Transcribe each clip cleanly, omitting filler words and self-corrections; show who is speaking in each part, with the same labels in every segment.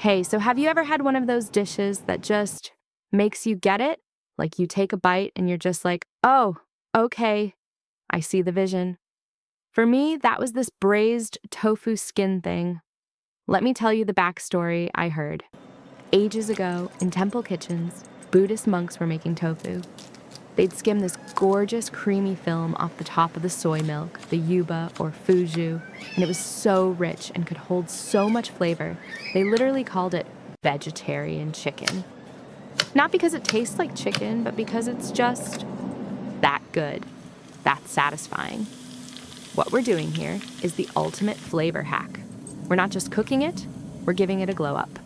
Speaker 1: Hey, so have you ever had one of those dishes that just makes you get it? Like you take a bite and you're just like, oh, okay, I see the vision. For me, that was this braised tofu skin thing. Let me tell you the backstory I heard. Ages ago, in temple kitchens, Buddhist monks were making tofu. They'd skim this gorgeous creamy film off the top of the soy milk, the Yuba or fuju, and it was so rich and could hold so much flavor, they literally called it vegetarian chicken. Not because it tastes like chicken, but because it's just that good, that satisfying. What we're doing here is the ultimate flavor hack. We're not just cooking it, we're giving it a glow up.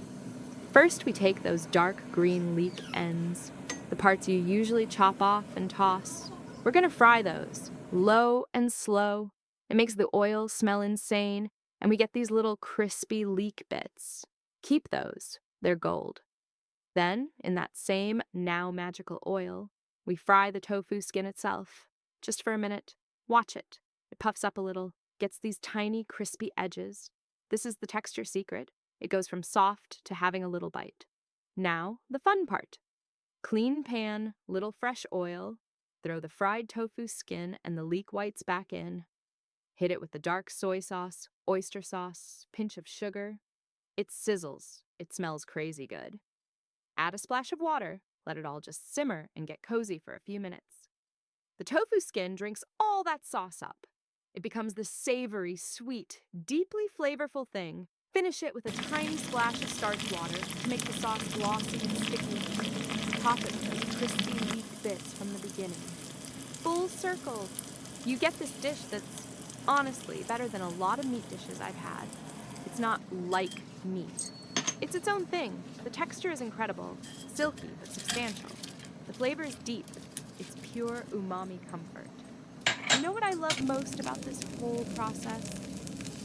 Speaker 1: First, we take those dark green leek ends, the parts you usually chop off and toss. We're gonna fry those, low and slow. It makes the oil smell insane, and we get these little crispy leek bits. Keep those, they're gold. Then, in that same now magical oil, we fry the tofu skin itself. Just for a minute. Watch it. It puffs up a little, gets these tiny crispy edges. This is the texture secret. It goes from soft to having a little bite. Now, the fun part. Clean pan, little fresh oil, throw the fried tofu skin and the leek whites back in. Hit it with the dark soy sauce, oyster sauce, pinch of sugar. It sizzles. It smells crazy good. Add a splash of water, let it all just simmer and get cozy for a few minutes. The tofu skin drinks all that sauce up. It becomes this savory-sweet, deeply flavorful thing. Finish it with a tiny splash of starch water to make the sauce glossy and sticky. Top it with those crispy leek bits from the beginning. Full circle. You get this dish that's, honestly, better than a lot of meat dishes I've had. It's not like meat. It's its own thing. The texture is incredible, silky but substantial. The flavor is deep. It's pure umami comfort. You know what I love most about this whole process?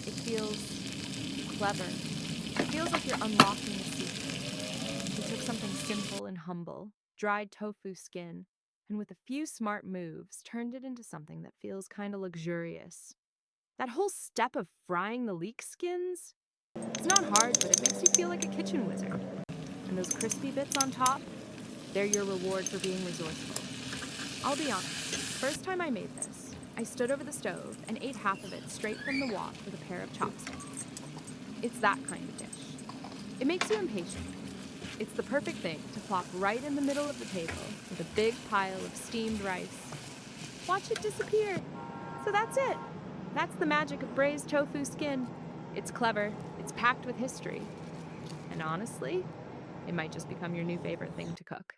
Speaker 1: It feels clever. It feels like you're unlocking a secret. We took something simple and humble, dried tofu skin, and with a few smart moves, turned it into something that feels kind of luxurious. That whole step of frying the leek skins, it's not hard, but it makes you feel like a kitchen wizard. And those crispy bits on top, they're your reward for being resourceful. I'll be honest, first time I made this, I stood over the stove and ate half of it straight from the wok with a pair of chopsticks. It's that kind of dish. It makes you impatient. It's the perfect thing to plop right in the middle of the table with a big pile of steamed rice. Watch it disappear. So that's it. That's the magic of braised tofu skin. It's clever, it's packed with history. And honestly, it might just become your new favorite thing to cook.